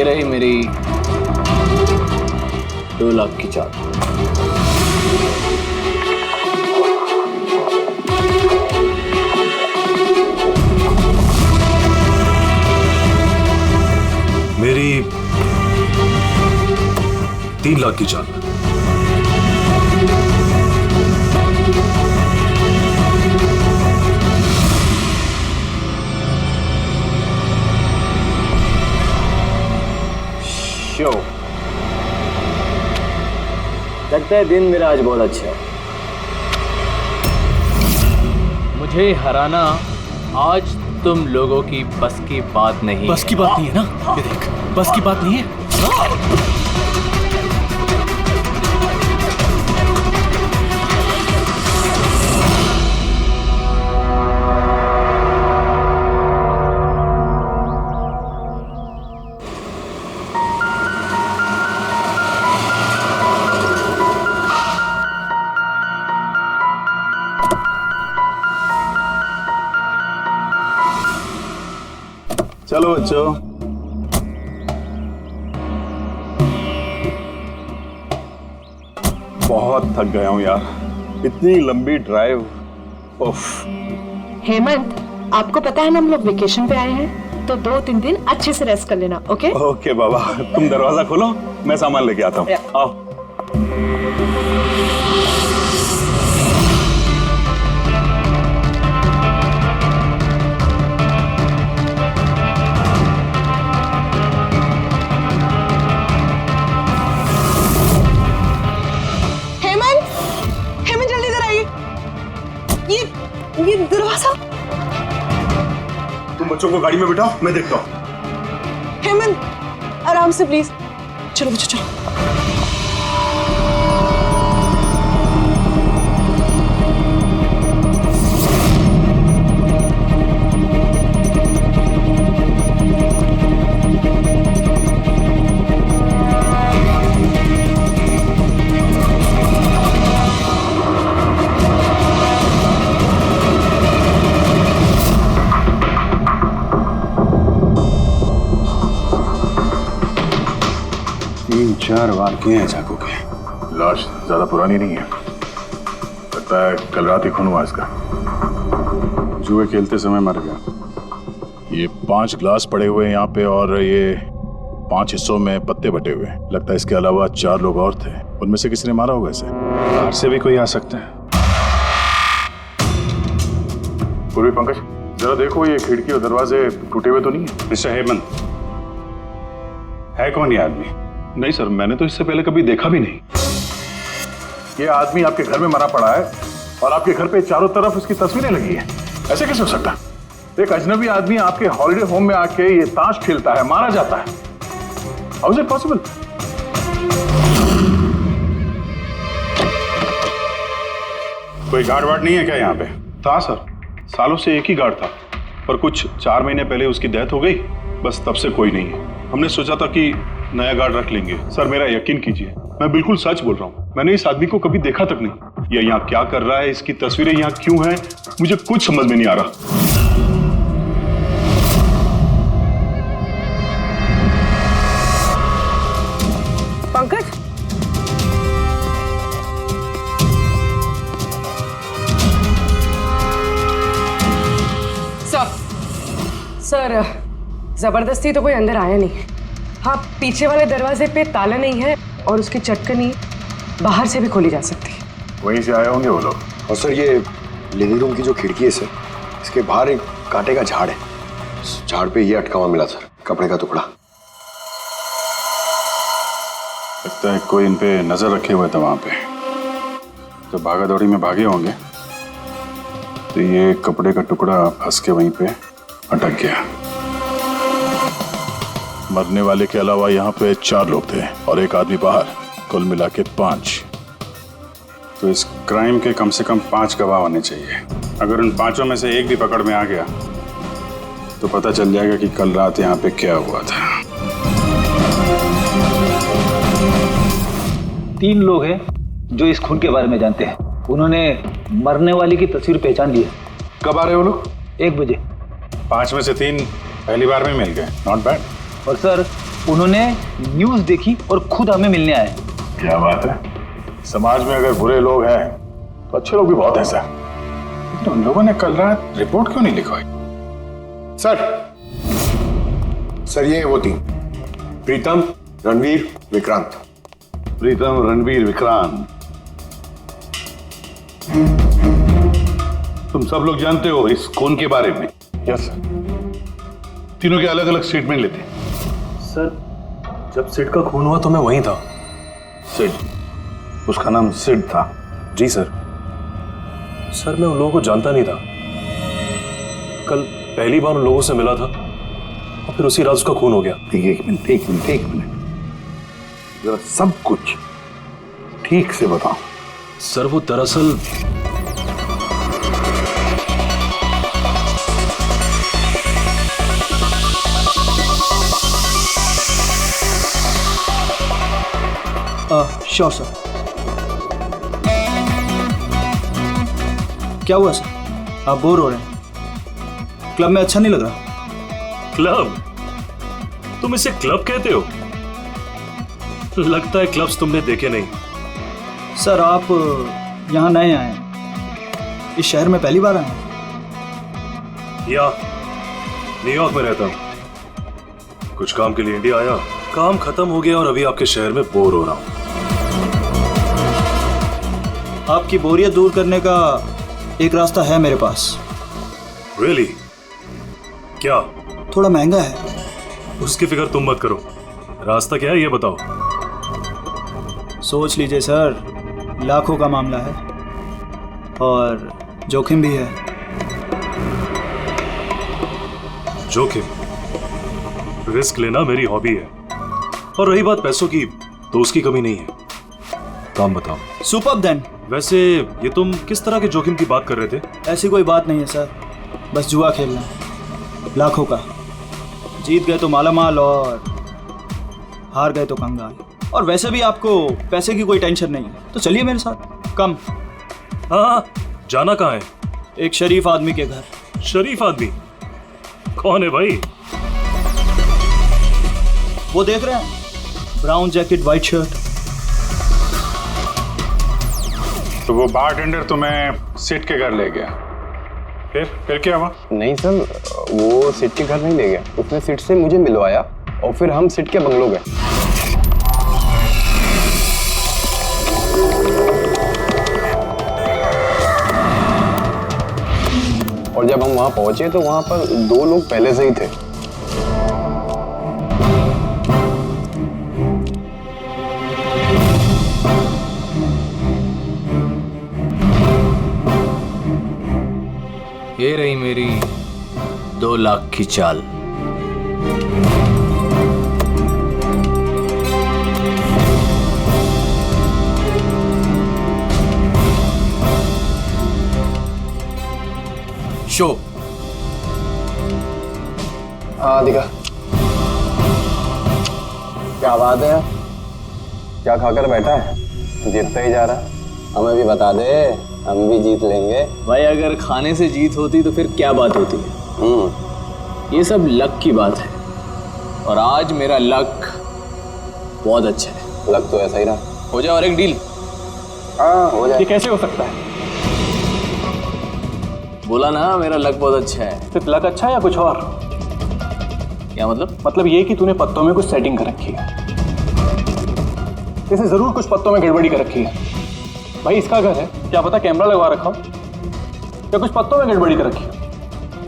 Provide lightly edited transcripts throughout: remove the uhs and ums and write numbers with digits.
ये रही मेरी 2 लाख की चाल। मेरी 3 लाख की चाल। शो लगता है दिन मेरा आज बहुत अच्छा है। मुझे हराना आज तुम लोगों की बस की बात नहीं। बस की बात नहीं है ना? ये देख, बस की बात नहीं है। चलो बच्चों, बहुत थक गया हूं यार, इतनी लंबी ड्राइव। उफ। हेमंत, आपको पता है ना हम लोग वेकेशन पे आए हैं, तो 2-3 दिन अच्छे से रेस्ट कर लेना। ओके ओके बाबा, तुम दरवाजा खोलो, मैं सामान लेके आता हूँ। आओ। ये दरवाजा। तुम बच्चों को गाड़ी में बिठाओ, मैं देखता हूँ। हेमंत, आराम से प्लीज। चलो बच्चों चलो। चार वार किए हैं चाकू के। लाश ज्यादा पुरानी नहीं है, लगता है कल रात ही खून हुआ इसका। जुए खेलते समय मर गया। ये 5 ग्लास पड़े हुए हैं यहाँ पे और ये 5 हिस्सों में पत्ते बटे हुए हैं। लगता है इसके अलावा 4 लोग और थे, उनमें से किसी ने मारा होगा इसे। बाहर से भी कोई आ सकता है। पूर्वी पंकज, जरा देखो ये खिड़की और दरवाजे टूटे हुए तो नहीं है? मिस्टर हेमंत, है कौन ये आदमी? नहीं सर, मैंने तो इससे पहले कभी देखा भी नहीं। ये आदमी आपके घर में मरा पड़ा है और आपके घर पे चारों तरफ उसकी तस्वीरें लगी है। ऐसे कैसे हो सकता है? एक अजनबी आदमी आपके हॉलिडे होम में आके ये ताश खेलता है, मारा जाता है। How is it possible? कोई गार्ड वार्ड नहीं है क्या यहाँ पे? था सर, सालों से एक ही गार्ड था, पर कुछ 4 महीने पहले उसकी डेथ हो गई, बस तब से कोई नहीं है। हमने सोचा था कि नया गार्ड रख लेंगे। सर मेरा यकीन कीजिए, मैं बिल्कुल सच बोल रहा हूँ। मैंने इस आदमी को कभी देखा तक नहीं। ये यहाँ क्या कर रहा है, इसकी तस्वीरें यहाँ क्यों हैं, मुझे कुछ समझ में नहीं आ रहा। पंकज, सर जबरदस्ती तो कोई अंदर आया नहीं है। हाँ, पीछे वाले दरवाजे पे ताला नहीं है और उसकी चटकनी बाहर से भी खोली जा सकती है। वहीं से आए होंगे वो लोग। और सर ये लिविंग रूम की जो खिड़की है सर, इसके बाहर एक कांटे का झाड़ है। उस झाड़ पे ये अटका हुआ मिला सर, कपड़े का टुकड़ा। लगता है कोई इन पे नजर रखे हुए था वहां पे। तो भागा दौड़ी में भागे होंगे, तो ये कपड़े का टुकड़ा फंस के वहीं पे अटक गया। मरने वाले के अलावा यहाँ पे 4 लोग थे और एक आदमी बाहर, कुल मिला के 5। तो इस क्राइम के कम से कम 5 गवाह होने चाहिए। अगर उन 5 में से एक भी पकड़ में आ गया तो पता चल जाएगा कि कल रात यहाँ पे क्या हुआ था। 3 लोग हैं जो इस खून के बारे में जानते हैं। उन्होंने मरने वाले की तस्वीर पहचान ली है। कब आ रहे हो लोग? 1 बजे। 5 में से 3 पहली बार में मिल गए, नॉट बैड। और सर, उन्होंने न्यूज देखी और खुद हमें मिलने आए। क्या बात है, समाज में अगर बुरे लोग हैं तो अच्छे लोग भी बहुत हैं सर। लेकिन उन लोगों ने कल रात रिपोर्ट क्यों नहीं लिखवाई? सर ये वो तीन, प्रीतम, रणवीर, विक्रांत। प्रीतम, रणवीर, विक्रांत, तुम सब लोग जानते हो इस खून के बारे में? Yes sir. तीनों के अलग अलग स्टेटमेंट लेते। सर जब सिड का खून हुआ तो मैं वहीं था। सिड, उसका नाम सिड था? जी सर। सर मैं उन लोगों को जानता नहीं था। कल पहली बार उन लोगों से मिला था और फिर उसी रात उसका खून हो गया। एक मिनट, जरा सब कुछ ठीक से बताओ। सर वो दरअसल श्योर सर। क्या हुआ सर, आप बोर हो रहे हैं? क्लब में अच्छा नहीं लग रहा? क्लब? तुम इसे क्लब कहते हो? लगता है क्लब्स तुमने देखे नहीं। सर आप यहाँ नए आए हैं, इस शहर में पहली बार आए हैं? या न्यूयॉर्क में रहता हूँ, कुछ काम के लिए इंडिया आया, काम खत्म हो गया और अभी आपके शहर में बोर हो रहा हूँ। आपकी बोरियत दूर करने का एक रास्ता है मेरे पास। Really? क्या? थोड़ा महंगा है। उसकी फिक्र तुम मत करो, रास्ता क्या है ये बताओ। सोच लीजिए सर, लाखों का मामला है और जोखिम भी है। जोखिम? रिस्क लेना मेरी हॉबी है, और रही बात पैसों की तो उसकी कमी नहीं है। काम बताओ। Superb then. वैसे ये तुम किस तरह के जोखिम की बात कर रहे थे? ऐसी कोई बात नहीं है सर, बस जुआ खेलना लाखों का। जीत गए तो मालामाल और हार गए तो कंगाल। और वैसे भी आपको पैसे की कोई टेंशन नहीं है, तो चलिए मेरे साथ। कम। हाँ, जाना कहाँ है? एक शरीफ आदमी के घर। शरीफ आदमी? कौन है भाई? वो देख रहे हैं, ब्राउन जैकेट व्हाइट शर्ट। तो वो बारटेंडर तुम्हें सिड के घर ले गया, फिर क्या हुआ? नहीं सर, वो सिड के घर नहीं ले गया, उसने सिड से मुझे मिलवाया और फिर हम सिड के बंगलो गए। और जब हम वहां पहुंचे तो वहां पर दो लोग पहले से ही थे। ये रही मेरी 2 लाख की चाल। शो। हाँ दिखा। क्या बात है, क्या खाकर बैठा है? जीतता ही जा रहा। हमें भी बता दे, हम भी जीत लेंगे। भाई अगर खाने से जीत होती तो फिर क्या बात होती है? ये सब लक की बात है, और आज मेरा लक बहुत अच्छा है। लक तो ऐसा ही रहा। हो जाए और एक डील। हाँ हो जाए। ये कैसे हो सकता है? बोला ना मेरा लक बहुत अच्छा है। सिर्फ लक अच्छा है या कुछ और? क्या मतलब? मतलब ये कि तूने पत्तों में कुछ सेटिंग कर रखी है। इसे जरूर कुछ पत्तों में गड़बड़ी कर रखी है। भाई इसका घर है, क्या पता कैमरा लगवा रखा हो या कुछ पत्तों में गड़बड़ी कर रखी है।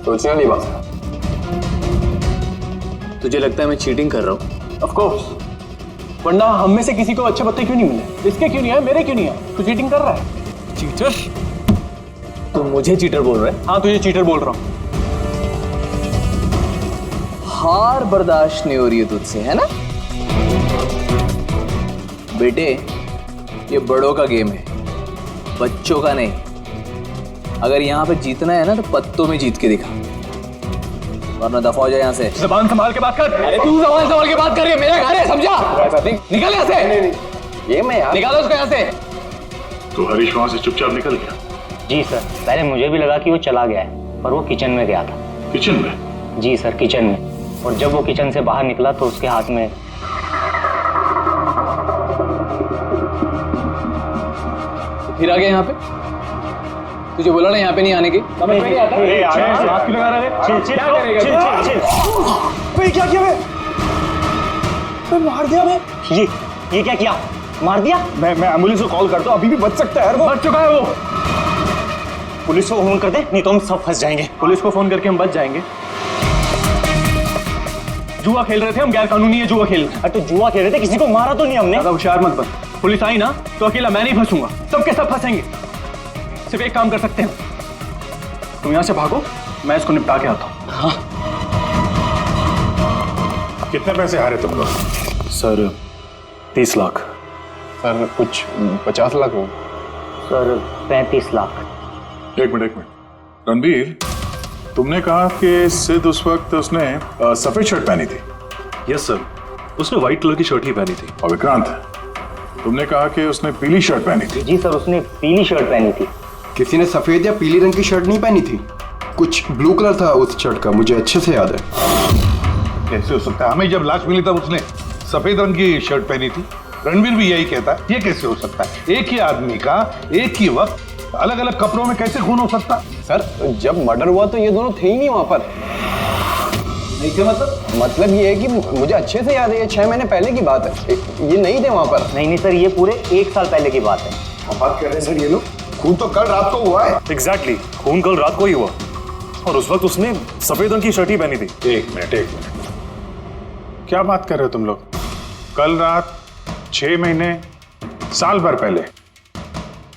सोचने वाली बात है। तुझे लगता है मैं चीटिंग कर रहा हूँ? ऑफ कोर्स, वरना हम में से किसी को अच्छे पत्ते क्यों नहीं मिले? इसके क्यों नहीं आए, मेरे क्यों नहीं आए? तू चीटिंग कर रहा है। चीटर? तू मुझे चीटर बोल रहा है? हाँ तुझे चीटर बोल रहा हूँ। हार बर्दाश्त नहीं हो रही है तुझसे, है ना? बेटे ये बड़ों का गेम है, बच्चों का नहीं। अगर यहाँ पे जीतना है ना तो पत्तों में जीत के दिखा, वरना दफा हो जाए यहाँ से। जबान संभाल के बात कर। अरे तू जबान संभाल के बात कर रही है, मेरा घर है, समझा? निकल यहाँ से। ये मैं यार, निकालो उसको यहाँ से। तो हरीश वहां से चुपचाप निकल गया? जी सर, पहले मुझे भी लगा कि वो चला गया है, पर वो किचन में गया था। किचन में? जी सर, किचन में। और जब वो किचन से बाहर निकला तो उसके हाथ में फिर आ गया यहाँ पे? तुझे बोला ना यहाँ पे नहीं आने की। समझ में नहीं आता? हाथ क्यों लगा रहा है? क्या करेगा? भाई क्या किया मैं मार दिया मैं। ये क्या किया? मार दिया? मैं एम्बुलेंस को कॉल करता हूँ, अभी भी बच सकता है यार वो। मर चुका है वो। पुलिस को फोन कर दे, नहीं तो हम सब फंस जाएंगे। पुलिस को फोन करके हम बच जाएंगे। जुआ खेल रहे थे हम, गैर कानूनी है जुआ खेल। अरे तो जुआ खेल रहे थे, किसी को मारा तो नहीं हमने। ज्यादा होशियार मत बन। पुलिस आई ना तो अकेला मैं नहीं फंसूंगा, सबके सब फंसेंगे। सिर्फ एक काम कर सकते हैं, तुम यहां से भागो, मैं इसको निपटा के आता हूं। हाँ। कितने पैसे हारे तुम लोग? सर 30 लाख। सर कुछ 50 लाख हो। सर 35 लाख। एक मिनट रणबीर, तुमने कहा कि सिद्ध उस वक्त उसने सफेद शर्ट पहनी थी। यस सर, उसने व्हाइट कलर की शर्ट ही पहनी थी। और विक्रांत, तुमने कहा कि उसने पीली शर्ट पहनी थी। जी सर, उसने पीली शर्ट पहनी थी। किसी ने सफेद या पीली रंग की शर्ट नहीं पहनी थी, कुछ ब्लू कलर था उस शर्ट का, मुझे अच्छे से याद है। कैसे हो सकता है? हमें जब लाश मिली तब उसने सफेद रंग की शर्ट पहनी थी। रणवीर भी यही कहता है। ये कैसे हो सकता है? एक ही आदमी का एक ही वक्त अलग अलग कपड़ों में कैसे खून हो सकता? सर जब मर्डर हुआ तो ये दोनों थे ही नहीं वहां पर। नहीं थे मतलब ये है कि मुझे अच्छे से याद है, ये 6 महीने पहले की बात है, ये नहीं थे वहां पर। नहीं सर, ये पूरे 1 साल पहले की बात है। बात कर रहे हैं सर ये लोग, खून तो कल रात को हुआ है। एग्जैक्टली, खून कल रात को ही हुआ और उस वक्त उसने सफेद रंग की शर्ट ही पहनी थी। एक मिनट क्या बात कर रहे हो तुम लोग? कल रात 6 महीने साल भर पहले।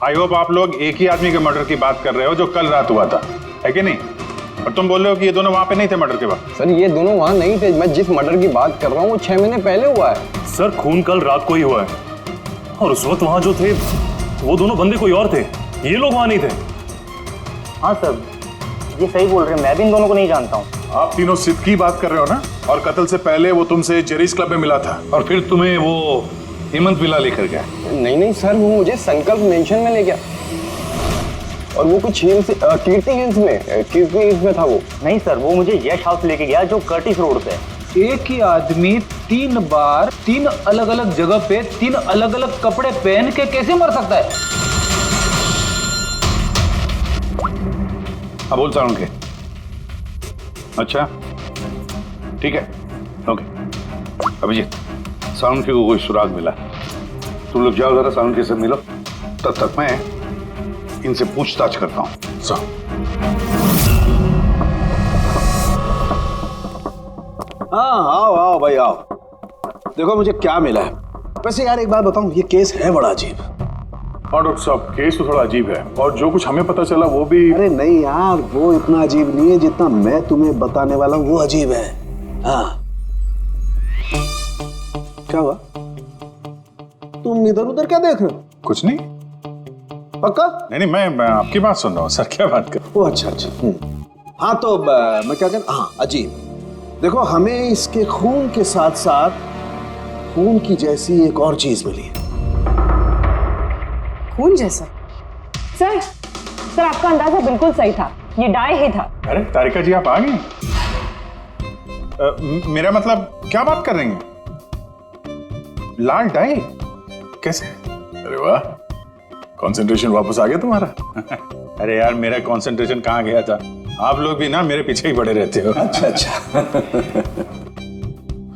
आई होप आप लोग एक ही आदमी के मर्डर की बात कर रहे हो जो कल रात हुआ था, है कि नहीं? और तुम बोल रहे हो कि ये दोनों वहां पे नहीं थे मर्डर के वक्त। सर ये दोनों वहां नहीं थे, मैं जिस मर्डर की बात कर रहा हूँ वो 6 महीने पहले हुआ है। सर खून कल रात को ही हुआ है और उस वक्त वहां जो थे वो दोनों बंदे कोई और थे, ये लोग वहां नहीं थे। हाँ सर, ये सही बोल रहे हैं, मैं भी इन दोनों को नहीं जानता हूँ। आप तीनों सिद्ध की बात कर रहे हो ना? और कत्ल से पहले वो तुमसे जेरीज क्लब में मिला था और फिर तुम्हें वो हेमंत विला लेकर गया। नहीं सर, वो मुझे संकल्प मेंशन में ले गया और वो कुछ कीर्ति हिल्स में था वो। नहीं सर, वो मुझे यश हाउस लेके गया जो कर्टिस रोड पे है। एक ही आदमी 3 बार 3 अलग अलग जगह पे 3 अलग अलग कपड़े पहन के कैसे मर सकता है? हाँ बोल साउंड के। अच्छा ठीक है, ओके। अभिजीत, साउंड के को कोई सुराग मिला, तुम लोग जाओ जरा साउंड के से मिलो, तब तक मैं इनसे पूछताछ करता हूँ। हाँ आओ भाई आओ, देखो मुझे क्या मिला है। वैसे यार एक बात बताऊं, ये केस है बड़ा अजीब। और डॉक्टर साहब केस तो थोड़ा अजीब है और जो कुछ हमें पता चला वो भी। अरे नहीं यार, वो इतना अजीब नहीं है जितना मैं तुम्हें बताने वाला हूँ वो अजीब है। हाँ क्या हुआ? तुम इधर उधर क्या देख रहे हो? कुछ नहीं। पक्का? नहीं मैं आपकी बात सुन रहा हूँ सर, क्या बात कर। ओ अच्छा। हाँ तो मैं क्या कर, हाँ अजीब। देखो हमें इसके खून के साथ साथ खून की जैसी एक और चीज मिली है। खून जैसा? सर आपका अंदाजा बिल्कुल सही था, ये डाई ही था। अरे तारिका जी आप आ गई? मेरा मतलब क्या बात कर रही हैं? लाल डाई कैसे? अरे वाह, कंसंट्रेशन वापस आ गया तुम्हारा। अरे यार मेरा कंसंट्रेशन कहाँ गया था? आप लोग भी ना मेरे पीछे ही पड़े रहते हो। अच्छा।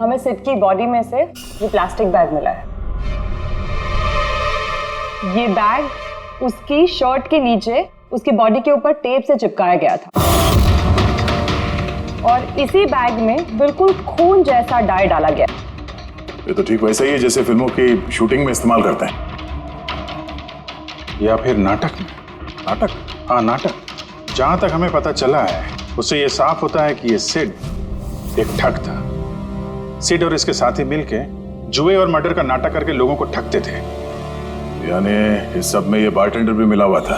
हमें सिड की बॉडी में से ये प्लास्टिक बैग मिला है। ये बैग उसकी शर्ट के नीचे उसकी बॉडी के ऊपर टेप से चिपकाया गया था और इसी बैग में बिल्कुल खून जैसा डाई डाला गया। ये तो ठीक वैसा ही है जैसे फिल्मों की शूटिंग में इस्तेमाल करते हैं। या फिर नाटक में। नाटक? हाँ नाटक। जहां तक हमें पता चला है उससे ये साफ होता है कि ये सिड एक ठग था। सिड और इसके साथी मिलके जुए और मर्डर का नाटक करके लोगों को ठगते थे। यानी इस सब में ये बारटेंडर भी मिला हुआ था।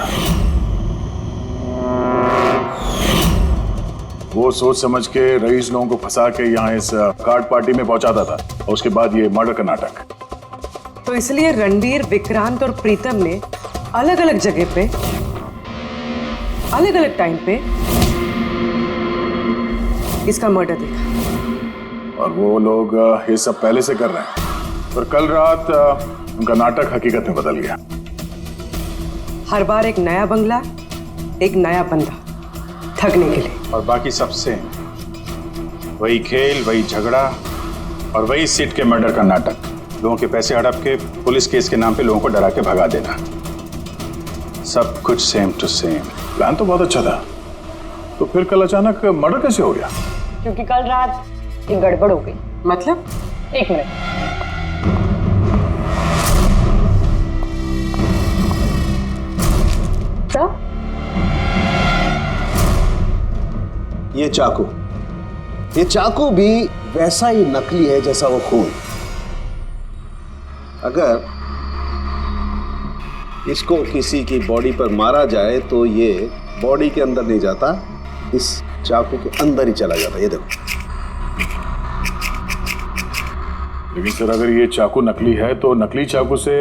वो सोच समझ के रईस लोगों को फंसा के यहाँ इस कार्ड पार्टी में पहुंचाता था और उसके बाद ये मर्डर का नाटक। तो इसलिए रणबीर, विक्रांत और प्रीतम ने अलग अलग जगह पे अलग अलग टाइम पे इसका मर्डर देखा। और वो लोग ये सब पहले से कर रहे हैं, पर कल रात उनका नाटक हकीकत में बदल गया। हर बार एक नया बंगला, एक नया बंदा ठगने के लिए। और बाकी सब सेम, वही खेल, वही झगड़ा और वही सीट के मर्डर का नाटक। लोगों के पैसे हड़प के पुलिस केस के नाम पे लोगों को डरा के भगा देना, सब कुछ सेम टू सेम। प्लान तो बहुत अच्छा था, तो फिर कल अचानक मर्डर कैसे हो गया? क्योंकि कल रात एक गड़बड़ हो गई। मतलब? एक मिनट। क्या? ये चाकू भी वैसा ही नकली है जैसा वो खून। अगर इसको किसी की बॉडी पर मारा जाए तो ये बॉडी के अंदर नहीं जाता, इस चाकू के अंदर ही चला जाता। ये देखो। लेकिन सर अगर ये चाकू नकली है तो नकली चाकू से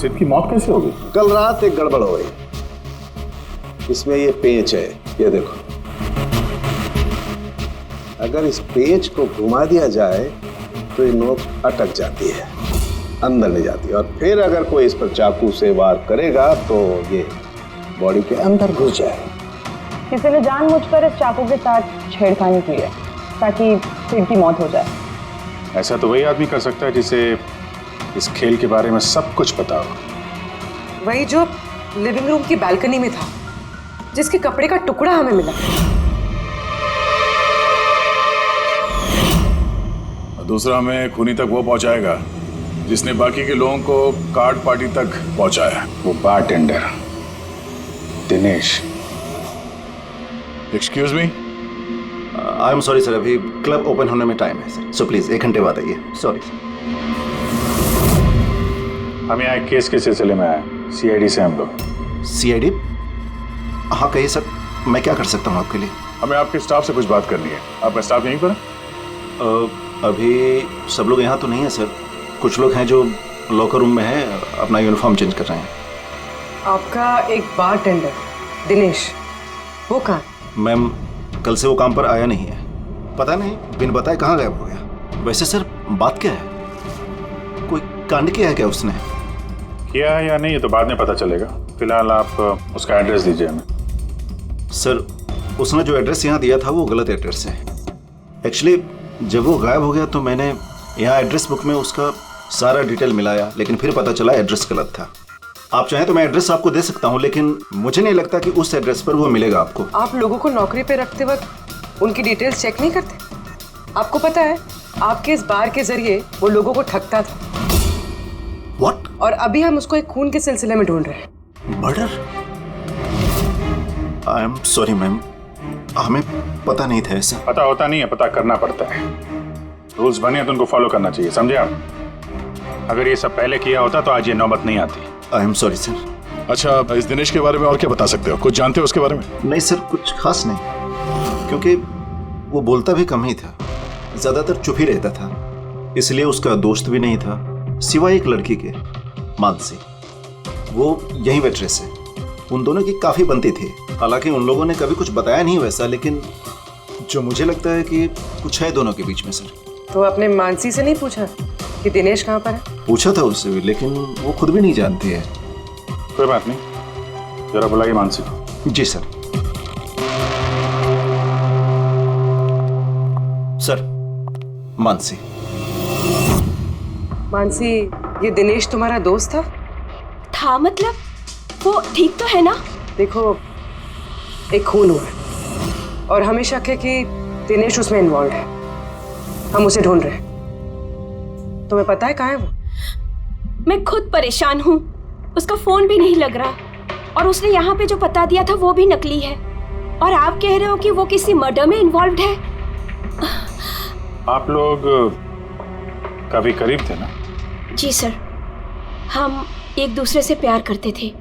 सिद्ध की मौत कैसे होगी? कल रात एक गड़बड़ हो गई। इसमें ये पेंच है, ये देखो। अगर इस पेंच को घुमा दिया जाए तो ये नोक अटक जाती है, अंदर ले जाती है, और फिर अगर कोई इस पर चाकू से वार करेगा तो ये बॉडी के अंदर घुस जाए। किसी ने जानबूझकर इस चाकू के साथ छेड़खानी की है ताकि सिड की मौत हो जाए। ऐसा तो वही आदमी कर सकता है जिसे इस खेल के बारे में सब कुछ पता हो। वही जो लिविंग रूम की बालकनी में था, जिसके कपड़े का टुकड़ा हमें मिला। दूसरा हमें खूनी तक वो पहुंचाएगा जिसने बाकी के लोगों को कार्ड पार्टी तक पहुंचाया, वो bartender Dinesh. Excuse me, I am sorry sir, अभी क्लब ओपन होने में टाइम है सर, सो प्लीज 1 घंटे बाद आइए। Sorry sir. हम यहाँ एक केस के सिलसिले में आए, सीआईडी से हम लोग। सीआईडी? हाँ कहिए सर, मैं क्या कर सकता हूँ आपके लिए? हमें आपके स्टाफ से कुछ बात करनी है। आपका स्टाफ यहीं पर है? अभी सब लोग यहाँ तो नहीं है सर, कुछ लोग हैं जो लॉकर रूम में हैं, अपना यूनिफॉर्म चेंज कर रहे हैं। आपका एक बारटेंडर दिनेश, वो कहाँ? मैम कल से वो काम पर आया नहीं है, पता नहीं बिन बताए कहाँ गायब हो गया। वैसे सर बात क्या है, कोई कांड किया है क्या उसने? किया है या नहीं ये तो बाद में पता चलेगा, फिलहाल आप उसका एड्रेस दीजिए हमें। सर उसने जो एड्रेस यहाँ दिया था वो गलत एड्रेस है। एक्चुअली जब वो गायब हो गया तो मैंने यहाँ एड्रेस बुक में उसका सारा डिटेल मिलाया, लेकिन फिर पता चला एड्रेस गलत था। आप चाहें तो मैं एड्रेस आपको दे सकता हूँ, लेकिन मुझे नहीं लगता कि उस एड्रेस पर वो मिलेगा आपको। आप लोगों को नौकरी पे रखते वक्त उनकी डिटेल्स चेक नहीं करते? आपको पता है आपके इस बार के जरिए वो लोगों को ठगता था। What? और अभी हम उसको एक खून के सिलसिले में ढूंढ रहे हैं। Murder? I am sorry ma'am, हमें पता नहीं था ऐसा। पता होता नहीं है, पता करना पड़ता है। रूल्स बने हैं तो उनको फॉलो करना चाहिए, समझे आप? अगर ये सब पहले किया होता तो आज ये नौबत नहीं आती। I am sorry sir. अच्छा, इस दिनेश के बारे में और क्या बता सकते हो? कुछ जानते हो उसके बारे में? नहीं सर, कुछ खास नहीं, क्योंकि वो बोलता भी कम ही था, ज्यादातर चुप ही रहता था। इसलिए उसका दोस्त भी नहीं था सिवाय एक लड़की के, मानसी। वो यही वेट्रेस है, उन दोनों की काफी बनती थी। हालांकि उन लोगों ने कभी कुछ बताया नहीं वैसा, लेकिन जो मुझे लगता है कि कुछ है दोनों के बीच में सर। तो आपने मानसी से नहीं पूछा कि दिनेश कहाँ पर है? पूछा था उससे भी, लेकिन वो खुद भी नहीं जानती है। कोई बात नहीं, जरा बुलाइए मानसी को। जी सर। सर मानसी। मानसी, ये दिनेश तुम्हारा दोस्त था? मतलब वो ठीक तो है ना? देखो, एक खून हुआ है और हमें शक है कि दिनेश उसमें इन्वॉल्व है। हम उसे ढूंढ रहे हैं। तुम्हें पता है कहाँ है वो? मैं खुद परेशान हूँ, उसका फोन भी नहीं लग रहा, और उसने यहाँ पे जो बता दिया था वो भी नकली है, और आप कह रहे हो कि वो किसी मर्डर में इन्वॉल्व है। आप लोग काफी करीब थे ना? जी सर, हम एक दूसरे से प्यार करते थे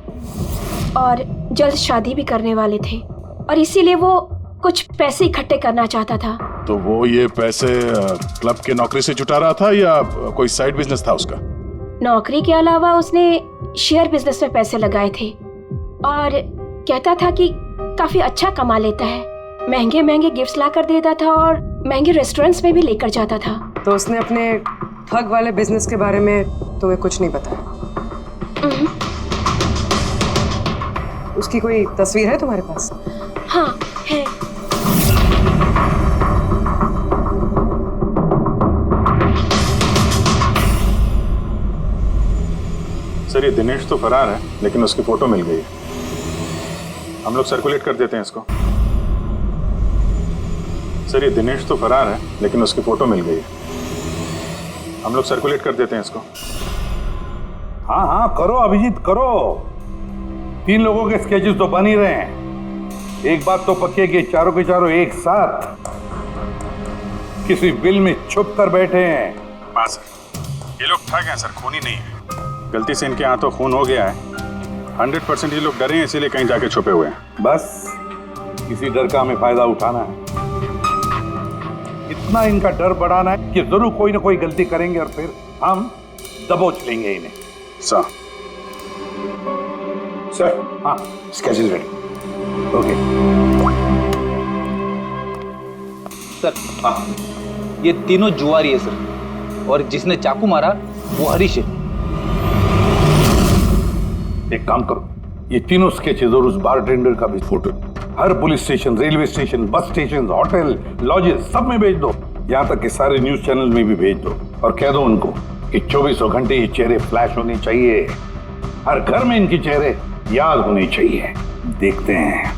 और जल्द शादी भी करने वाले थे, और इसीलिए वो कुछ पैसे इकट्ठे करना चाहता था। तो वो ये पैसे क्लब के नौकरी से जुटा रहा था या कोई साइड बिजनेस था उसका? नौकरी के अलावा उसने शेयर बिजनेस में पैसे लगाए थे, और कहता था कि काफी अच्छा कमा लेता है। महंगे महंगे गिफ्ट्स ला कर देता था और महंगे रेस्टोरेंट्स में भी लेकर जाता था। तो उसने अपने ठग वाले बिजनेस के बारे में तुम्हें कुछ नहीं बताया? उसकी कोई तस्वीर है तुम्हारे पास? हाँ है। सर ये दिनेश तो फरार है, लेकिन उसकी फोटो मिल गई है। हम लोग सर्कुलेट कर देते हैं इसको। सर ये दिनेश तो फरार है, लेकिन उसकी फोटो मिल गई है। हम लोग सर्कुलेट कर देते हैं इसको। हाँ हाँ करो अभिजीत करो। 3 लोगों के स्केचेस तो बन ही रहे हैं। एक बात तो पक्की है कि चारों के चारों एक साथ किसी बिल में छुप कर बैठे हैं। हाँ सर, ये लोग ठग हैं सर, खूनी नहीं है। गलती से इनके हाथों खून हो गया है। 100% ये लोग डरे हैं, इसीलिए कहीं जाके छुपे हुए हैं। बस किसी डर का हमें फायदा उठाना है। इतना इनका डर बढ़ाना है कि जरूर कोई ना कोई गलती करेंगे और फिर हम दबोच लेंगे इन्हें। सर हाँ स्केड्यूल रेडी। ओके सर हाँ, ये तीनों जुआरी है सर, और जिसने चाकू मारा वो हरीश है। एक काम करो, ये तीनों स्केचेस और उस बारटेंडर का भी फोटो हर police station, railway station, bus station, hotel, lodges सब में भेज दो। यहाँ तक कि सारे न्यूज चैनल में भी भेज दो और कह दो उनको कि 24 घंटे ये चेहरे फ्लैश होने चाहिए। हर घर में इनके चेहरे याद होने चाहिए। देखते हैं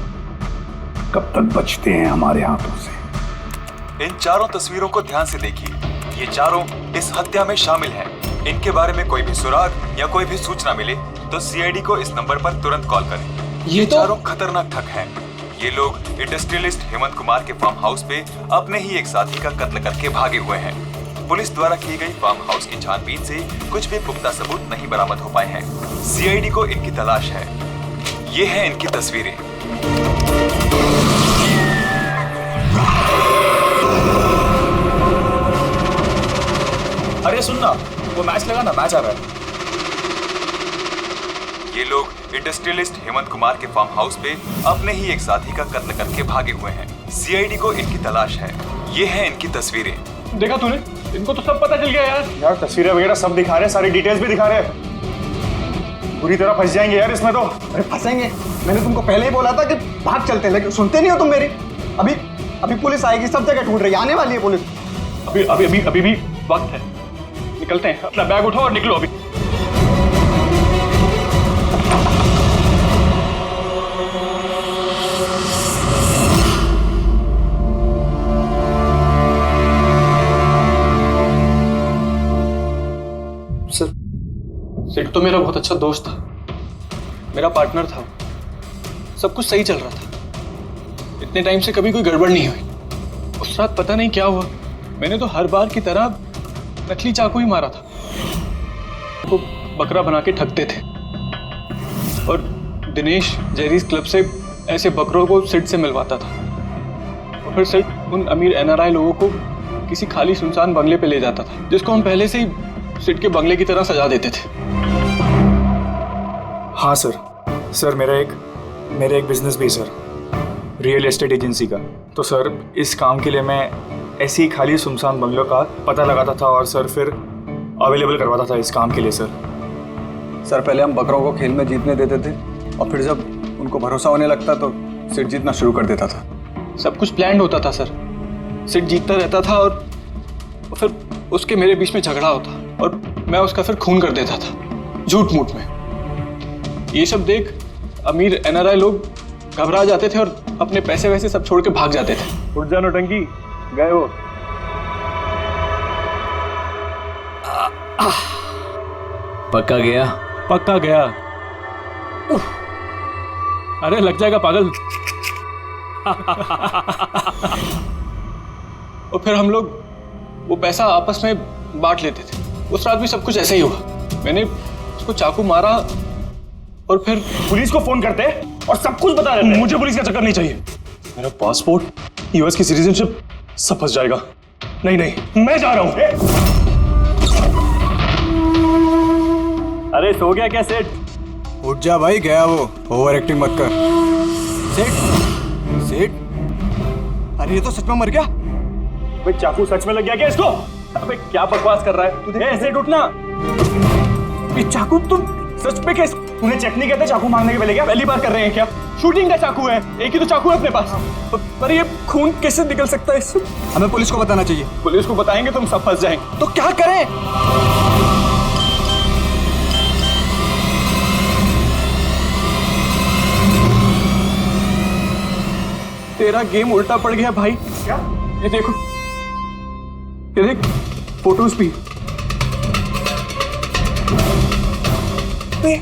कब तक बचते हैं हमारे हाथों से। इन चारों तस्वीरों को ध्यान से देखिए। ये चारों इस हत्या में शामिल हैं। इनके बारे में कोई भी सुराग या कोई भी सूचना मिले तो सीआईडी को इस नंबर पर तुरंत कॉल करें। ये चारों खतरनाक ठग हैं। ये लोग इंडस्ट्रियलिस्ट हेमंत कुमार के फार्म हाउस पे अपने ही एक साथी का कत्ल करके भागे हुए हैं। पुलिस द्वारा की गई फार्म हाउस की छानबीन से कुछ भी पुख्ता सबूत नहीं बरामद हो पाए हैं। सीआईडी को इनकी तलाश है। ये हैं इनकी तस्वीरें। अरे सुनना, वो मैच लगा ना, मैच आ रहा है। ये लोग इंडस्ट्रियलिस्ट हेमंत कुमार के फार्म हाउस पे अपने ही एक साथी का कत्ल करके भागे हुए हैं। सीआईडी को इनकी तलाश है। ये हैं इनकी तस्वीरें। देखा तूने, इनको तो सब पता चल गया यार। यार तस्वीरें वगैरह सब दिखा रहे हैं, सारी डिटेल्स भी दिखा रहे हैं। पूरी तरह फंस जाएंगे यार इसमें तो। अरे फंसेंगे, मैंने तुमको पहले ही बोला था कि भाग चलते हैं, लेकिन सुनते नहीं हो तुम मेरी। अभी पुलिस आएगी, सब जगह ढूंढ रही है, आने वाली है पुलिस। अभी भी वक्त है, निकलते हैं। अपना बैग उठाओ और निकलो अभी। सिड तो मेरा बहुत अच्छा दोस्त था, मेरा पार्टनर था। सब कुछ सही चल रहा था। इतने टाइम से कभी कोई गड़बड़ नहीं हुई। उस रात पता नहीं क्या हुआ, मैंने तो हर बार की तरह नकली चाकू ही मारा था। वो बकरा बना के ठगते थे और दिनेश जैरीज क्लब से ऐसे बकरों को सिड से मिलवाता था। और फिर सिड उन अमीर एनआरआई लोगों को किसी खाली सुनसान बंगले पे ले जाता था, जिसको हम पहले से ही सिड के बंगले की तरह सजा देते थे। हाँ सर मेरा एक बिजनेस भी है सर, रियल एस्टेट एजेंसी का। तो सर इस काम के लिए मैं ऐसी खाली सुनसान बंगलों का पता लगाता था और सर फिर अवेलेबल करवाता था इस काम के लिए। सर पहले हम बकरों को खेल में जीतने देते थे और फिर जब उनको भरोसा होने लगता तो सिड जीतना शुरू कर देता था। सब कुछ प्लान्ड होता था सर। सिड जीतता रहता था और फिर उसके मेरे बीच में झगड़ा होता और मैं उसका फिर खून कर देता था झूठ मूठ में। ये सब देख अमीर एनआरआई लोग घबरा जाते थे और अपने पैसे वैसे सब छोड़ के भाग जाते थे। उठ जानो टंकी, गए वो। पक्का गया? पक्का गया। अरे लग जाएगा पागल। और फिर हम लोग वो पैसा आपस में बांट लेते थे। उस रात भी सब कुछ ऐसे ही हुआ। मैंने उसको चाकू मारा और फिर पुलिस को फोन करते और सब कुछ बता देते। मुझे पुलिस का चक्कर नहीं चाहिए। मेरा पासपोर्ट, यूएस की सिटीजनशिप सब फंस जाएगा। नहीं, मैं जा रहा हूं। अरे सो गया क्या सेठ? उठ जा भाई, गया वो। ओवर एक्टिंग मत कर। सेठ, अरे ये तो सच में मर गया। भाई चाकू सच में लग गया क्या इसको? अबे क्या बकवास कर रहा है? सेठ उठना। ये चाकू तुम सच में कैसे? तूने चेक नहीं कहता चाकू मारने के पहले क्या पहली बार कर रहे हैं क्या? शूटिंग का चाकू है, एक ही तो चाकू है अपने पास। पर ये खून कैसे निकल सकता है इससे? हमें पुलिस को बताना चाहिए। पुलिस को बताएंगे तो हम सब फंस जाएंगे। तो क्या करें? तेरा गेम उल्टा पड़ गया भाई। क्या? ये देखो, ये देख फोटोज भी।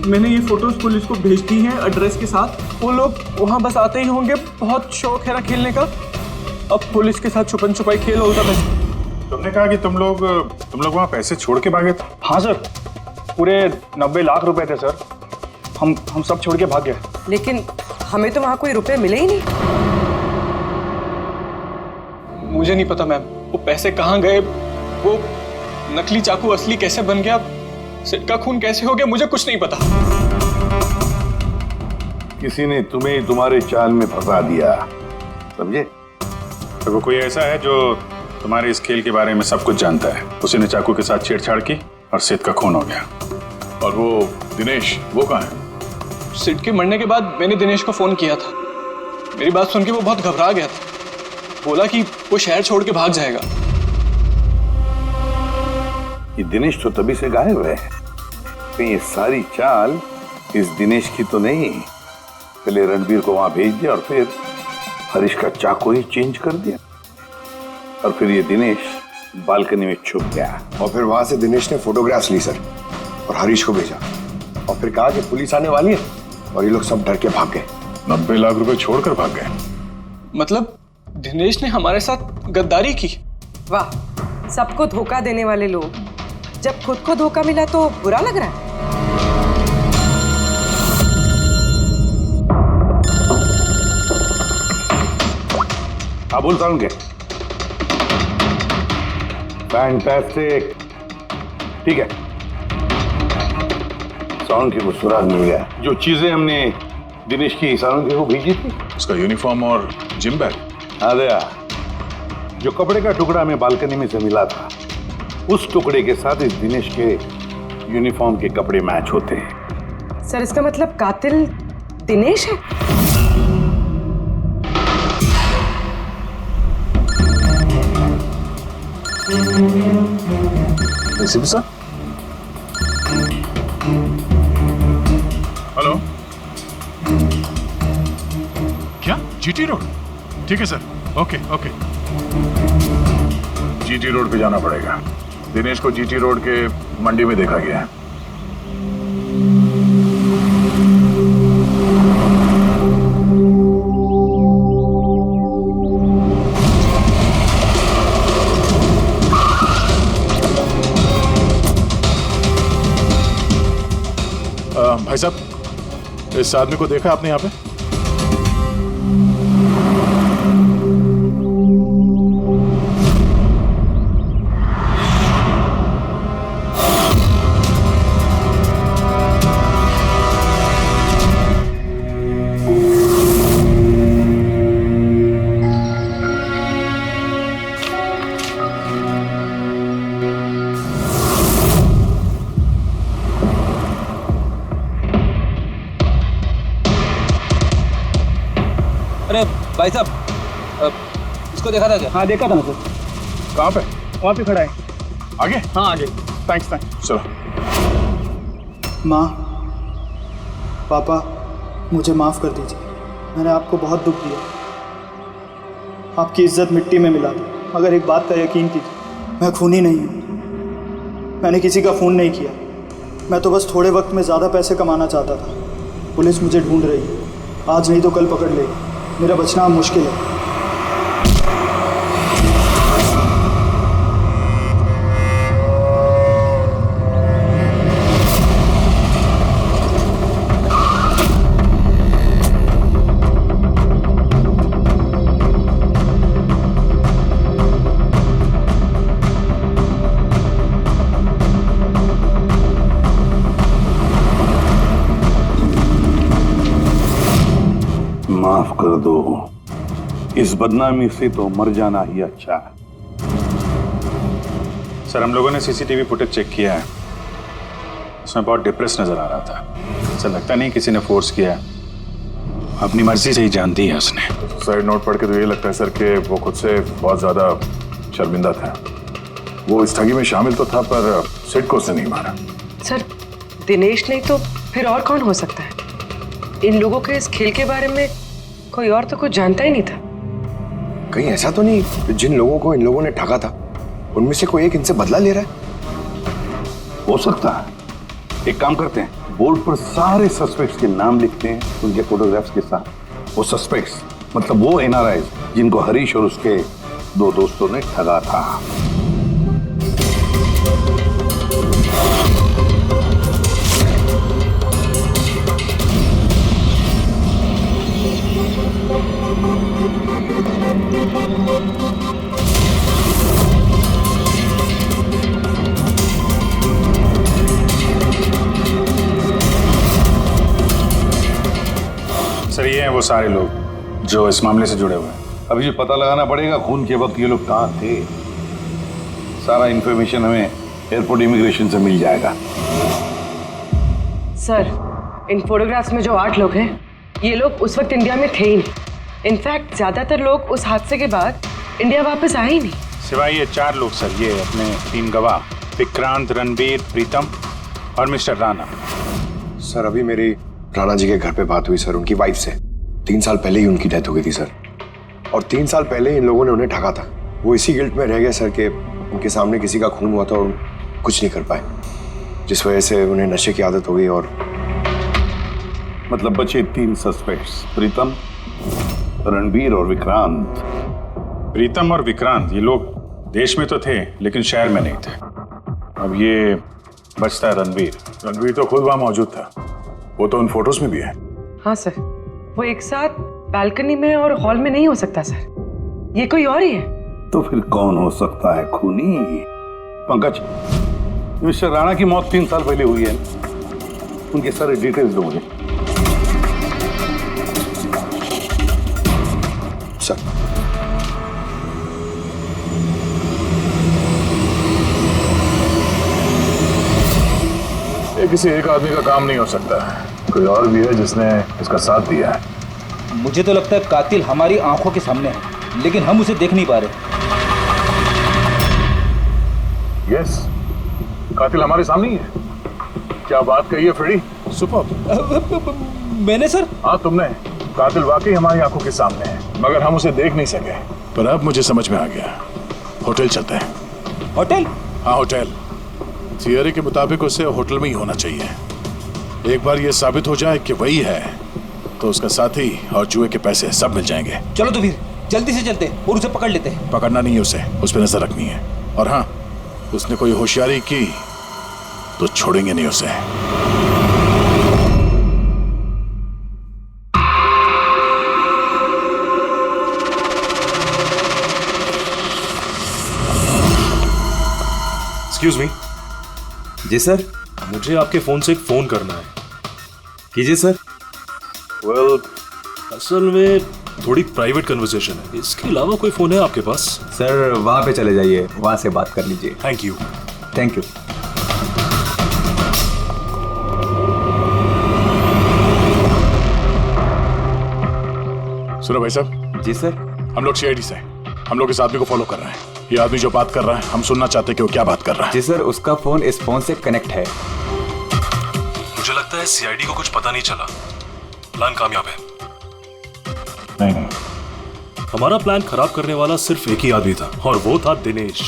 मैंने ये फोटोज पुलिस को भेज दी हैं एड्रेस के साथ। वो लोग वहां बस आते ही होंगे। बहुत शौक है ना खेलने का। अब पुलिस के साथ छुपन छुपाई खेल होता है। तुमने कहा कि तुम लोग वहां पैसे छोड़ के भागे थे? हाँ सर, पूरे 90 लाख रुपए थे सर। हम सब छोड़ के भाग गए। लेकिन हमें तो वहां कोई रुपए मिले ही नहीं। मुझे नहीं पता मैम, वो पैसे कहाँ गए, वो नकली चाकू असली कैसे बन गया, सिड का खून कैसे हो गया, मुझे कुछ नहीं पता। किसी ने तुम्हें तुम्हारे चाल में फंसा दिया, समझे? तो वो कोई ऐसा है जो तुम्हारे इस खेल के बारे में सब कुछ जानता है। उसी ने चाकू के साथ छेड़छाड़ की और सिड का खून हो गया। और वो दिनेश, वो कहाँ है? सिड के मरने के बाद मैंने दिनेश को फोन किया था। मेरी बात सुन के वो बहुत घबरा गया था। बोला कि वो शहर छोड़ के भाग जाएगा। ये दिनेश तो तभी से गायब है। कहीं ये सारी चाल इस दिनेश की तो नहीं? पहले रणबीर को वहां भेज दिया और फिर हरीश का चाकू ही चेंज कर दिया, और फिर ये दिनेश बालकनी में छुप गया। और फिर वहां से दिनेश ने फोटोग्राफ्स ली सर और हरीश को भेजा, और फिर कहा कि पुलिस आने वाली है, और ये लोग सब डर के भाग गए। 90 लाख रुपए छोड़कर भाग गए? मतलब दिनेश ने हमारे साथ गद्दारी की? वाह, सबको धोखा देने वाले लोग। जब खुद को धोखा मिला तो बुरा लग रहा है। हाँ बोल साउंड के। फैंटास्टिक, ठीक है। साउंड के को सुराग मिल गया। जो चीजें हमने दिनेश की साउंड के को भेजी थी, उसका यूनिफॉर्म और जिम बैग। अरे जो कपड़े का टुकड़ा हमें बालकनी में से मिला था, उस टुकड़े के साथ इस दिनेश के यूनिफॉर्म के कपड़े मैच होते हैं। सर, इसका मतलब कातिल दिनेश है? सर, हेलो, क्या जीटी रोड? ठीक है sir, okay okay. GT road पे जाना पड़ेगा। दिनेश को जीटी रोड के मंडी में देखा गया है। भाई साहब, इस आदमी को देखा आपने यहाँ पे? अरे भाई साहब, इसको देखा था क्या? हाँ देखा था ना सर। कहाँ पे? वहाँ पे खड़ा है। आगे? हाँ आगे। थैंक्स। चलो। माँ, पापा, मुझे माफ़ कर दीजिए। मैंने आपको बहुत दुख दिया, आपकी इज्जत मिट्टी में मिला दी। मगर एक बात का यकीन कीजिए, मैं खूनी नहीं हूँ। मैंने किसी का खून नहीं किया। मैं तो बस थोड़े वक्त में ज़्यादा पैसे कमाना चाहता था। पुलिस मुझे ढूंढ रही है, आज नहीं तो कल पकड़ लेगी। मेरा बचना मुश्किल है। माफ कर दो, इस बदनामी से तो मर जाना ही अच्छा। सर, हम लोगों ने सीसीटीवी फुटेज चेक किया है। उसमें बहुत डिप्रेस नजर आ रहा था। ऐसा लगता नहीं किसी ने फोर्स किया, अपनी मर्जी से ही जान दी है उसने। सुसाइड नोट पढ़ के तो ये लगता है सर कि वो खुद से बहुत ज्यादा शर्मिंदा था। वो इस ठगी में शामिल तो था पर सिड को उसने नहीं मारा। सर दिनेश नहीं तो फिर और कौन हो सकता है? इन लोगों के इस खेल के बारे में कोई और तो कुछ जानता ही नहीं था। कहीं ऐसा तो नहीं जिन लोगों को इन लोगों ने ठगा था उनमें से कोई एक इनसे बदला ले रहा है? हो सकता है। एक काम करते हैं, बोर्ड पर सारे सस्पेक्ट्स के नाम लिखते हैं उनके फोटोग्राफ्स के साथ। वो सस्पेक्ट्स मतलब वो एनआरआई जिनको हरीश और उसके 2 दोस्तों ने ठगा था। सर ये हैं वो सारे लोग जो इस मामले से जुड़े हुए हैं। अभी ये पता लगाना पड़ेगा खून के वक्त ये लोग कहाँ थे। सारा इंफॉर्मेशन हमें एयरपोर्ट इमिग्रेशन से मिल जाएगा। सर इन फोटोग्राफ्स में जो 8 लोग हैं ये लोग उस वक्त इंडिया में थे ही नहीं। इनफैक्ट ज्यादातर लोग उस हादसे के बाद इंडिया वापस आए ही नहीं। सिवाय ये 4 लोग सर, ये अपने 3 गवाह विक्रांत, रणबीर, प्रीतम और मिस्टर राणा। सर अभी मेरी राणा जी के घर पे बात हुई सर उनकी वाइफ से। 3 साल पहले ही उनकी डेथ हो गई थी सर, और 3 साल पहले इन लोगों ने उन्हें ठगा था। वो इसी गिल्ट में रह गए सर कि उनके सामने किसी का खून हुआ था और कुछ नहीं कर पाए, जिस वजह से उन्हें नशे की आदत हो गई। और मतलब बचे 3 सस्पेक्ट्स, प्रीतम, रणबीर और विक्रांत। प्रीतम और विक्रांत ये लोग देश में तो थे लेकिन शहर में नहीं थे। अब ये बचता है रणबीर। रणबीर तो खुद वहां मौजूद था, वो तो उन फोटोज में भी है। हाँ सर, वो एक साथ बालकनी में और हॉल में नहीं हो सकता सर, ये कोई और ही है। तो फिर कौन हो सकता है खूनी? पंकज, मिस्टर राणा की मौत 3 साल पहले हुई है, उनके सारे डिटेल्स दो मुझे। सर ये किसी एक आदमी का काम नहीं हो सकता, कोई और भी है जिसने इसका साथ दिया है। मुझे तो लगता है कातिल हमारी आंखों के सामने है, लेकिन हम उसे देख नहीं पा रहे। यस, कातिल हमारे सामने ही है। क्या बात कही है फ्रेडी, सुपर। मैंने सर? हाँ तुमने। कातिल वाकई हमारी आंखों के सामने है, मगर हम उसे देख नहीं सके। पर अब मुझे समझ में आ गया, होटल चलते हैं। होटल? हाँ होटल। थियरी के मुताबिक उसे होटल में ही होना चाहिए। एक बार ये साबित हो जाए कि वही है तो उसका साथी और जुए के पैसे सब मिल जाएंगे। चलो तो फिर जल्दी से चलते और उसे पकड़ लेते हैं। पकड़ना नहीं है उसे, उस पर नजर रखनी है। और हाँ, उसने कोई होशियारी की तो छोड़ेंगे नहीं उसे। Excuse me. जी सर। मुझे आपके फोन से एक फोन करना है। कीजिए सर। वेल, असल में थोड़ी प्राइवेट कन्वर्सेशन है, इसके अलावा कोई फोन है आपके पास? सर वहां पे चले जाइए, वहां से बात कर लीजिए। Thank you. Thank you. सुनो भाई साहब। जी सर। हम लोग सीआईडी से हैं। हम लोग इस आदमी को फॉलो कर रहे हैं। ये आदमी जो बात कर रहा है हम सुनना चाहते हैं कि वो क्या बात कर रहा है। जी सर, उसका फोन इस फोन से कनेक्ट है। मुझे लगता है सीआईडी को कुछ पता नहीं चला। प्लान कामयाब है। नहीं, हमारा प्लान खराब करने वाला सिर्फ एक ही आदमी था और वो था दिनेश,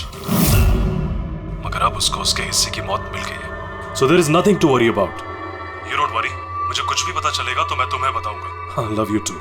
मगर अब उसको उसके हिस्से की मौत मिल गई है। So there is nothing to worry about. You don't worry, मुझे कुछ भी पता चलेगा तो मैं तुम्हें बताऊंगा। I love you too.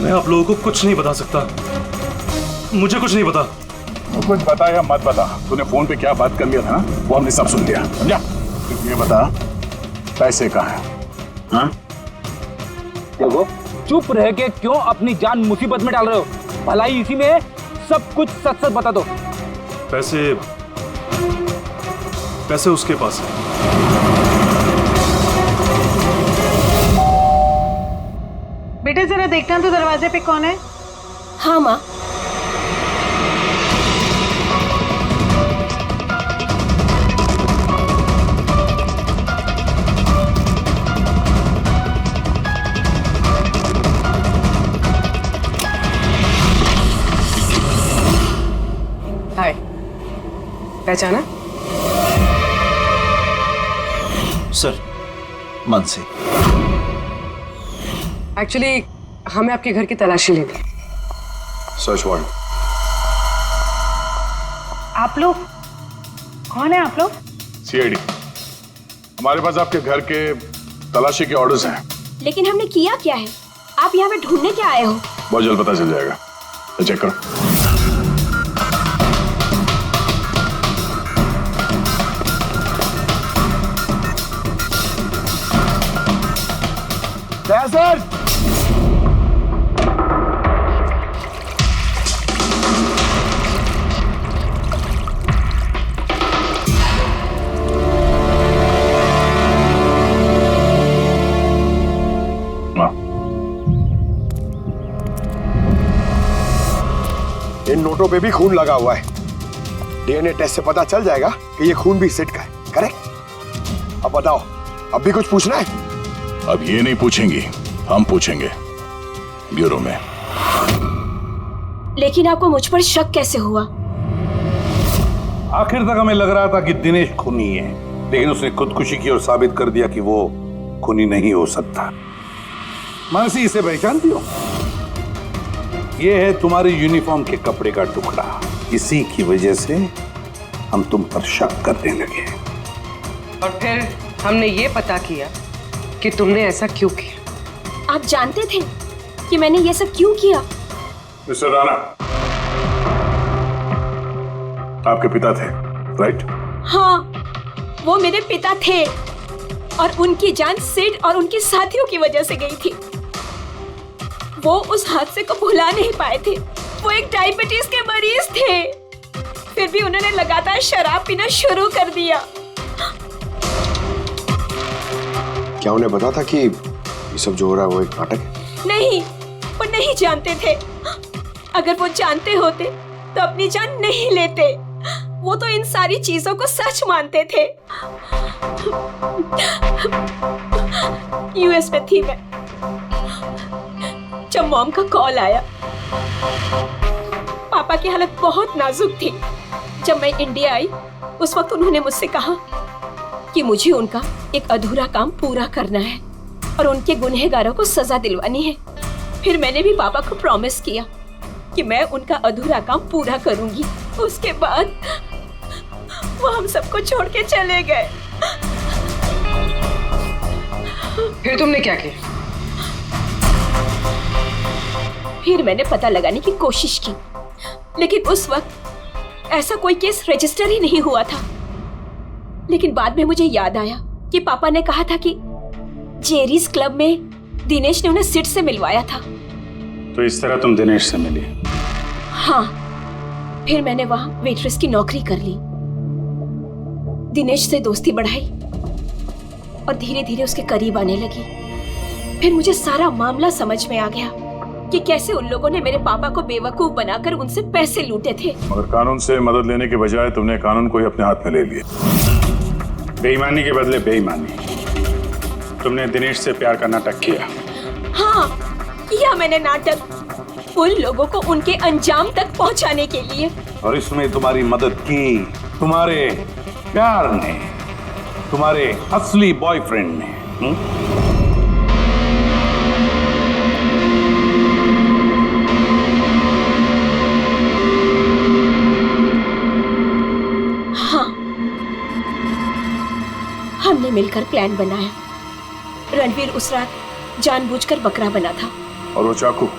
मैं आप लोगों को कुछ नहीं बता सकता, मुझे कुछ नहीं पता। तो कुछ बता या मत बता, तूने फोन पे क्या बात कर लिया था ना, वो हमने सब सुन लिया, समझा? ये बता पैसे कहाँ हैं? हाँ? देखो, चुप रह के क्यों अपनी जान मुसीबत में डाल रहे हो? भलाई इसी में है, सब कुछ सच सच बता दो। पैसे उसके पास है। बेटे जरा देखना तो दरवाजे पे कौन है? हाँ माँ। हाय, पहचाना? सर, मानसी। एक्चुअली हमें आपके घर की तलाशी लेनी। Search warrant. आप लोग कौन है? आप लोग सीआईडी। हमारे पास आपके घर के तलाशी के ऑर्डर्स हैं। लेकिन हमने किया क्या है? आप यहाँ पे ढूंढने क्या आए हो? बहुत जल्द पता चल जाएगा, तो चेक करो। सर, इन नोटों पे भी खून लगा हुआ है। डीएनए टेस्ट से पता चल जाएगा कि ये खून भी सिट का है, करेक्ट? अब बताओ, अब भी कुछ पूछना है? अब ये नहीं पूछेंगी, हम पूछेंगे ब्यूरो में। लेकिन आपको मुझ पर शक कैसे हुआ? आखिर तक हमें लग रहा था कि दिनेश खूनी है, लेकिन उसने खुदकुशी की और साबित कर दिया कि वो खूनी नहीं हो सकता। मानसी, इसे पहचानती हो? ये है तुम्हारी यूनिफॉर्म के कपड़े का टुकड़ा। इसी की वजह से हम तुम पर शक करने लगे और फिर हमने ये पता किया कि तुमने ऐसा क्यों किया। आप जानते थे कि मैंने ये सब क्यों किया? मिस्टर राणा, आपके पिता थे, राइट? हाँ, वो मेरे पिता थे और उनकी जान सिड और उनके साथियों की वजह से गई थी। वो उस हादसे को भुला नहीं पाए थे। वो एक डायबिटीज के मरीज थे, फिर भी उन्होंने लगातार शराब पीना शुरू कर दिया। क्या उन्हें पता था कि ये सब जो हो रहा है वो एक नाटक है? नहीं, वो नहीं जानते थे। अगर वो जानते होते तो अपनी जान नहीं लेते। वो तो इन सारी चीजों को सच मानते थे। यूएस में थी मैं जब मॉम का कॉल आया। पापा की हालत बहुत नाजुक थी। जब मैं इंडिया आई उस वक्त उन्होंने मुझसे कहा कि मुझे उनका एक अधूरा काम पूरा करना है और उनके गुनहगारों को सजा दिलवानी है। फिर मैंने भी पापा को प्रॉमिस किया कि मैं उनका अधूरा काम पूरा करूंगी। उसके बाद वो हम सबको छोड़ के चले गए। फिर तुमने क्या किया? फिर मैंने पता लगाने की कोशिश की, लेकिन उस वक्त ऐसा कोई केस रजिस्टर ही नहीं हुआ था। लेकिन बाद में मुझे याद आया कि पापा ने कहा था कि जेरीज क्लब में दिनेश ने उन्हें सिड से मिलवाया था। तो इस तरह तुम दिनेश से मिली? हाँ, फिर मैंने वहां वेट्रेस की नौकरी कर ली। दिनेश से दोस्ती बढ़ाई और धीरे धीरे उसके करीब आने लगी। फिर मुझे सारा मामला समझ में आ गया कि कैसे उन लोगों ने मेरे पापा को बेवकूफ बनाकर उनसे पैसे लूटे थे। मगर कानून से मदद लेने के बजाय तुमने कानून को ही अपने हाथ में ले लिया। बेईमानी के बदले बेईमानी। तुमने दिनेश से प्यार का नाटक किया। हाँ, किया मैंने नाटक उन लोगों को उनके अंजाम तक पहुंचाने के लिए। और इसमें तुम्हारी मदद की तुम्हारे प्यार ने, तुम्हारे असली बॉयफ्रेंड ने। हाँ, हमने मिलकर प्लान बनाया। रणवीर उस रात जानबूझकर बकरा बना था। और वो चाकू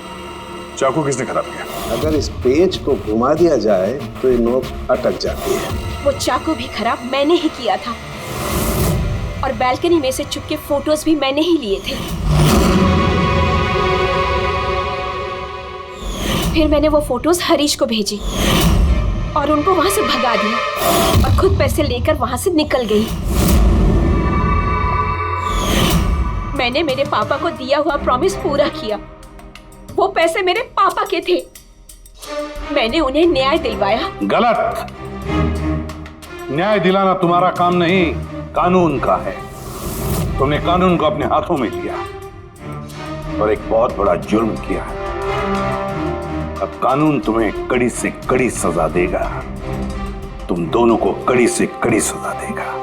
किसने खराब किया? अगर इस पेज को घुमा दिया जाए तो ये नोक अटक जाती है। वो चाकू भी खराब मैंने ही किया था और बालकनी में से चुपके फोटोज भी मैंने ही लिए थे। फिर मैंने वो फोटोज हरीश को भेजी और उनको वहां से भगा दिया और खुद पैसे लेकर वहां से निकल गई। मैंने मेरे पापा को दिया हुआ प्रॉमिस पूरा किया। वो पैसे मेरे पापा के थे। मैंने उन्हें न्याय दिलवाया। गलत। न्याय दिलाना तुम्हारा काम नहीं, कानून का है। तुमने कानून को अपने हाथों में लिया और एक बहुत बड़ा जुर्म किया है। अब कानून तुम्हें कड़ी से कड़ी सजा देगा। तुम दोनों को कड़ी से कड़ी सजा देगा।